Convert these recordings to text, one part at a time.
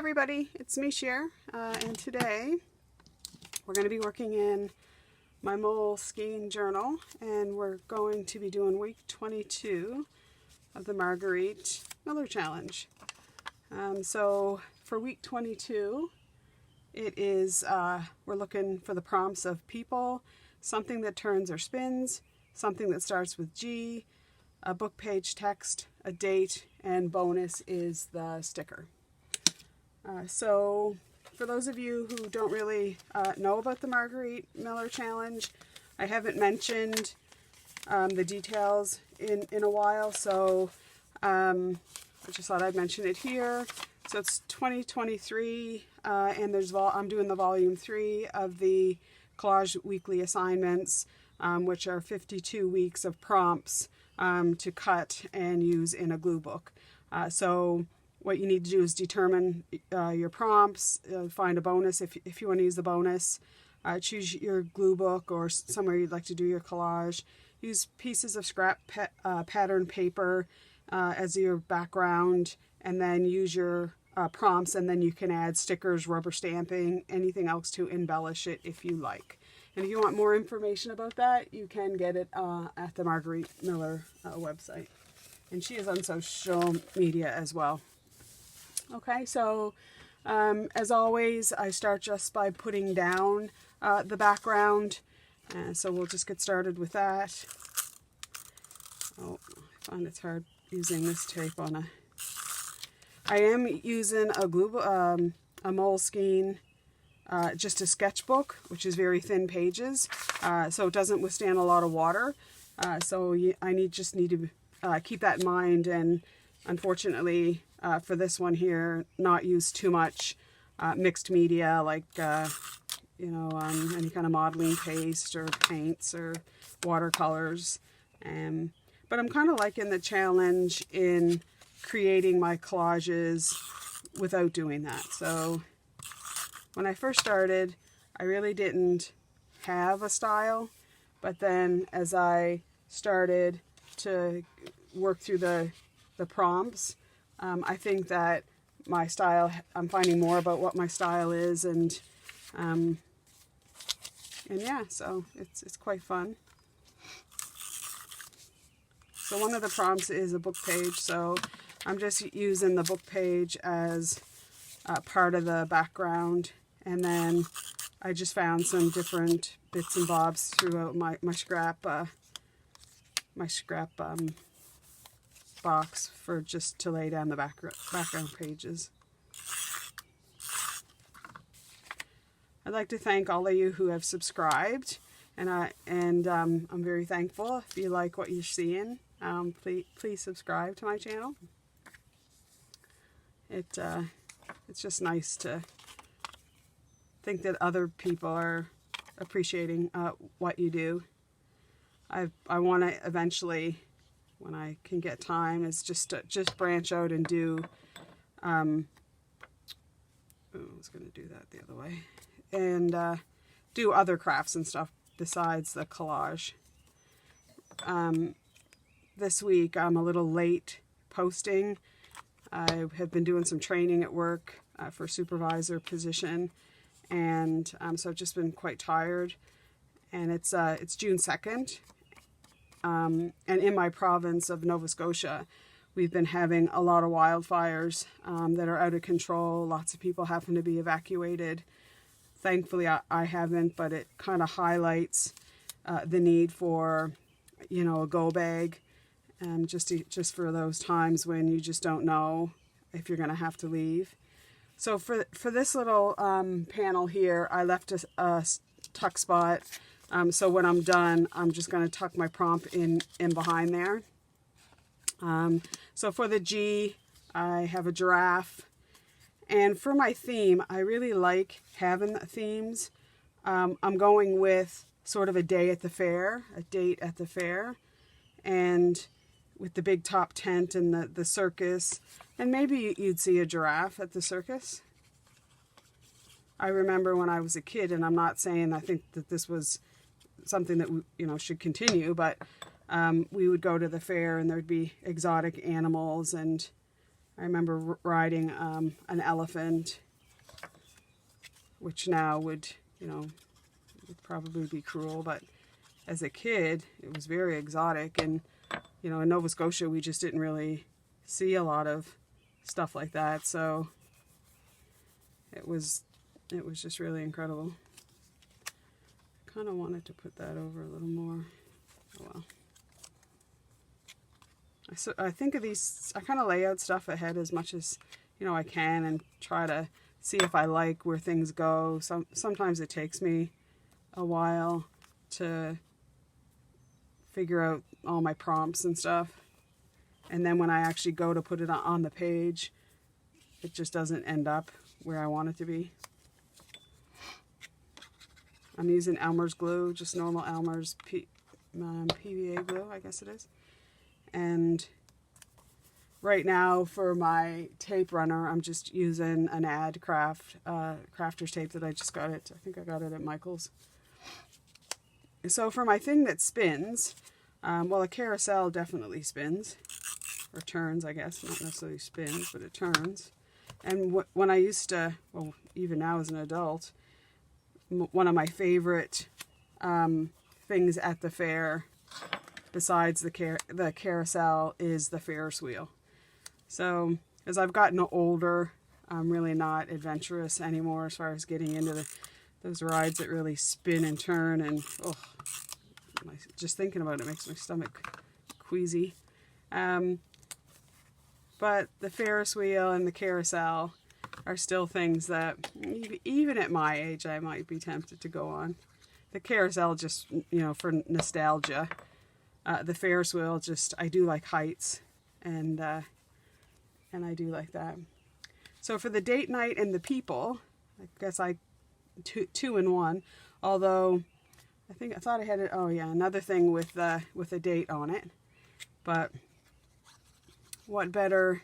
everybody, it's me Cher, and today we're going to be working in my Moleskine journal, and we're going to be doing week 22 of the Margarete Miller Challenge. So for week 22, it is, we're looking for the prompts of people, something that turns or spins, something that starts with G, a book page text, a date, and bonus is the sticker. So for those of you who don't really know about the Margarete Miller Challenge, I haven't mentioned the details in a while, so I just thought I'd mention it here. So it's 2023, and I'm doing the volume 3 of the Collage weekly assignments, which are 52 weeks of prompts to cut and use in a glue book. So what you need to do is determine your prompts, find a bonus if you want to use the bonus, choose your glue book or somewhere you'd like to do your collage. Use pieces of scrap pattern paper as your background, and then use your prompts, and then you can add stickers, rubber stamping, anything else to embellish it if you like. And if you want more information about that, you can get it at the Margarete Miller website. And she is on social media as well. Okay, so as always, I start just by putting down the background. So we'll just get started with that. Oh, I find it's hard using this tape on a... I am using a Moleskine, just a sketchbook, which is very thin pages, so it doesn't withstand a lot of water. So I just need to keep that in mind, and unfortunately for this one here, not use too much mixed media like any kind of modeling paste or paints or watercolors. But I'm kind of liking the challenge in creating my collages without doing that. So when I first started, I really didn't have a style, but then as I started to work through the prompts, I think that my style, I'm finding more about what my style is, and yeah, so it's quite fun. So one of the prompts is a book page, so I'm just using the book page as part of the background, and then I just found some different bits and bobs throughout my scrap box for just to lay down the background pages. I'd like to thank all of you who have subscribed, and I'm very thankful. If you like what you're seeing, please subscribe to my channel. It's just nice to think that other people are appreciating what you do. I want to eventually, when I can get time, is just branch out and do. I was going to do that the other way, and do other crafts and stuff besides the collage. This week I'm a little late posting. I have been doing some training at work for supervisor position, and so I've just been quite tired. And it's June 2nd, and in my province of Nova Scotia, we've been having a lot of wildfires that are out of control. Lots of people having to be evacuated. Thankfully, I haven't, but it kind of highlights the need for, a go bag. Just for those times when you just don't know if you're going to have to leave. So for this little panel here, I left a tuck spot. So when I'm done, I'm just going to tuck my prompt in behind there. So for the G, I have a giraffe. And for my theme, I really like having the themes. I'm going with sort of a day at the fair, a date at the fair, and with the big top tent and the circus, and maybe you'd see a giraffe at the circus. I remember when I was a kid, and I'm not saying I think that this was something that should continue, but we would go to the fair and there'd be exotic animals and I remember riding an elephant, which now would, you know, would probably be cruel, but as a kid, it was very exotic. And, you know, in Nova Scotia, we just didn't really see a lot of stuff like that. So it was just really incredible. Kind of wanted to put that over a little more. Oh well. I think of these, I kind of lay out stuff ahead as much as, you know, I can, and try to see if I like where things go. Sometimes it takes me a while to figure out all my prompts and stuff. And then when I actually go to put it on the page, it just doesn't end up where I want it to be. I'm using Elmer's glue, just normal Elmer's PVA glue, I guess it is. And right now for my tape runner, I'm just using an crafter's tape that I just got it. I think I got it at Michael's. So for my thing that spins, well, a carousel definitely spins, or turns, I guess. Not necessarily spins, but it turns. And when I used to, well, even now as an adult, one of my favorite things at the fair, besides the carousel, is the Ferris wheel. So as I've gotten older, I'm really not adventurous anymore as far as getting into those rides that really spin and turn, and just thinking about it makes my stomach queasy. But the Ferris wheel and the carousel are still things that even at my age I might be tempted to go on. The carousel just, you know, for nostalgia. The Ferris wheel, just, I do like heights, and I do like that. So for the date night and the people, I guess two in one. Although I thought I had it. Oh yeah, another thing with a date on it. But what better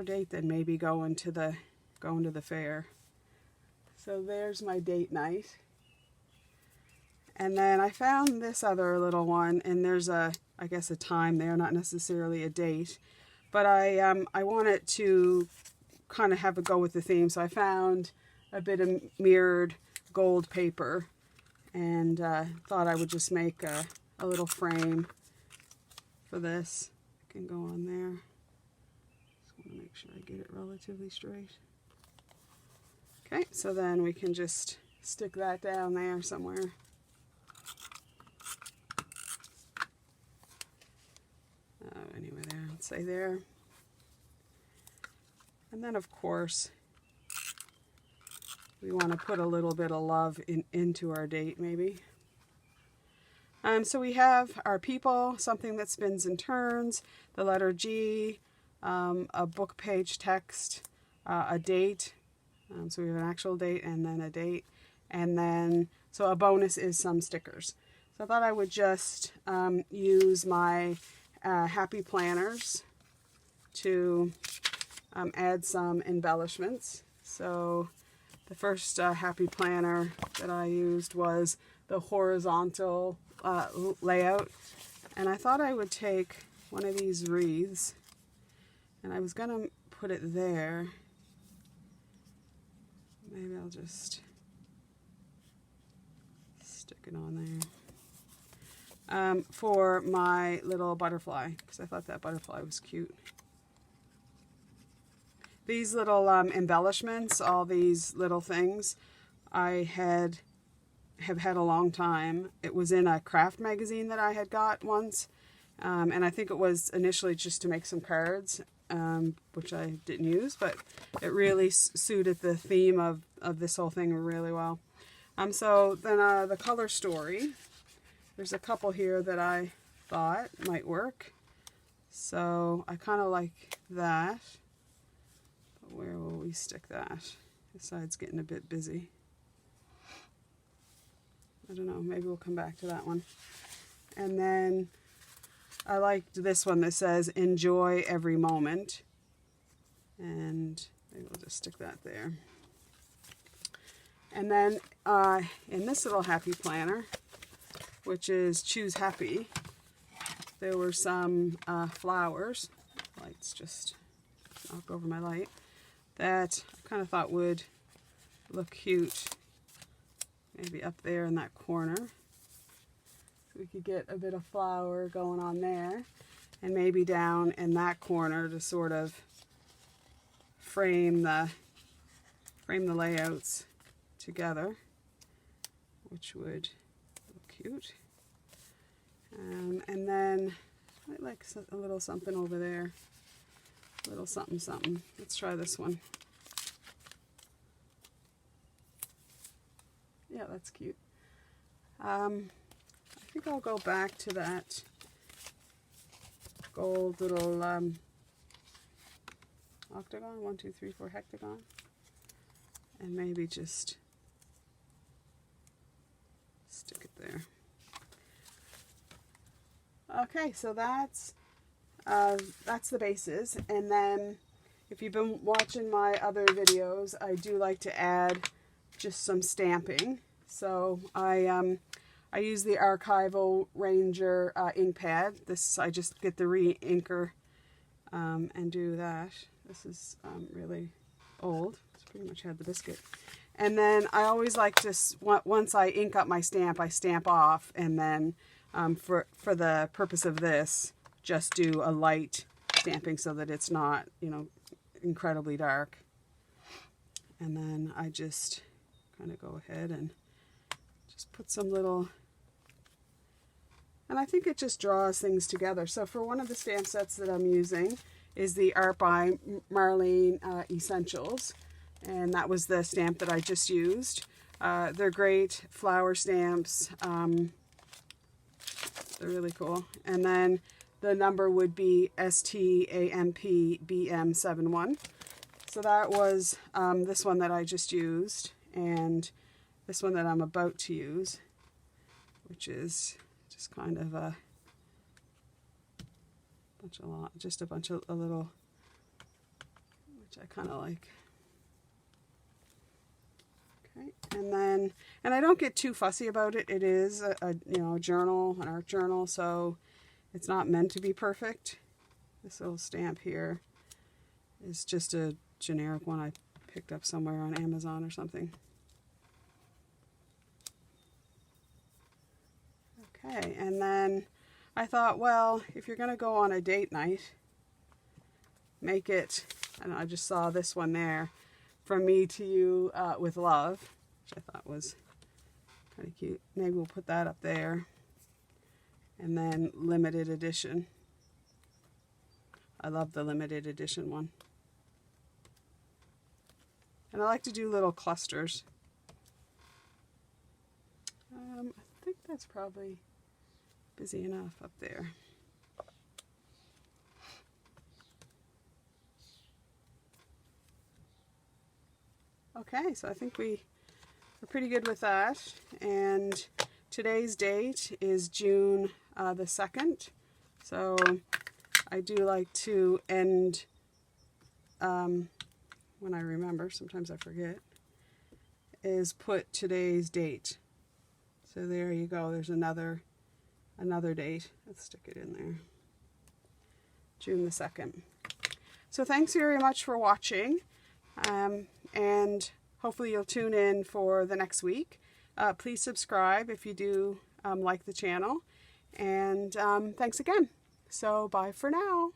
date than maybe going to the fair? So there's my date night. And then I found this other little one, and there's I guess a time there, not necessarily a date, but I wanted to kind of have a go with the theme. So I found a bit of mirrored gold paper, and thought I would just make a little frame for this. It can go on there. Just want to make sure I get it relatively straight. Okay, so then we can just stick that down there somewhere. Anyway, there, let's say there. And then of course, we want to put a little bit of love into our date, maybe. So we have our people, something that spins and turns, the letter G, a book page text, a date. So we have an actual date and then a date. And then, so a bonus is some stickers. So I thought I would just use my happy planners to add some embellishments. So the first happy planner that I used was the horizontal layout, and I thought I would take one of these wreaths, and I was gonna put it there. Maybe I'll just stick it on there. For my little butterfly, because I thought that butterfly was cute. These little embellishments, all these little things, I have had a long time. It was in a craft magazine that I had got once, and I think it was initially just to make some cards, which I didn't use, but it really suited the theme of this whole thing really well. So then the color story. There's a couple here that I thought might work. So I kind of like that. But where will we stick that? This side's getting a bit busy. I don't know, maybe we'll come back to that one. And then I liked this one that says, enjoy every moment. And maybe we'll just stick that there. And then in this little happy planner, which is Choose Happy, there were some flowers let's just knock over my light, that I kind of thought would look cute. Maybe up there in that corner. So we could get a bit of flower going on there. And maybe down in that corner to sort of frame the layouts together, which would look cute. And then I like a little something over there, a little something something. Let's try this one. Yeah, that's cute. I think I'll go back to that gold little octagon, 1, 2, 3, 4 hectagon, and maybe just stick it there. Okay, so that's the bases, and then if you've been watching my other videos, I do like to add just some stamping. So I use the Archival Ranger ink pad. This, I just get the re-inker and do that. This is really old. It's pretty much had the biscuit. And then I always like to, once I ink up my stamp, I stamp off, and then for the purpose of this, just do a light stamping so that it's not, you know, incredibly dark. And then I just kind of go ahead and just put some little, and I think it just draws things together. So for one of the stamp sets that I'm using is the Art by Marlene Essentials, and that was the stamp that I just used. They're great flower stamps. They're really cool. And then the number would be STAMPBM71. So that was this one that I just used, and this one that I'm about to use, which is just kind of a bunch of a little, which I kind of like. Okay, and I don't get too fussy about it. It is a journal, an art journal, so it's not meant to be perfect. This little stamp here is just a generic one I picked up somewhere on Amazon or something. Okay, and then I thought, well, if you're going to go on a date night, make it, and I just saw this one there, From Me to You with Love, which I thought was kind of cute. Maybe we'll put that up there. And then limited edition. I love the limited edition one. And I like to do little clusters. I think that's probably busy enough up there. Okay, so I think we're pretty good with that. And today's date is June the 2nd. So I do like to end, when I remember, sometimes I forget, is put today's date. So there you go, there's another date. Let's stick it in there. June the 2nd. So thanks very much for watching, and hopefully you'll tune in for the next week. Please subscribe if you do like the channel, and thanks again. So bye for now.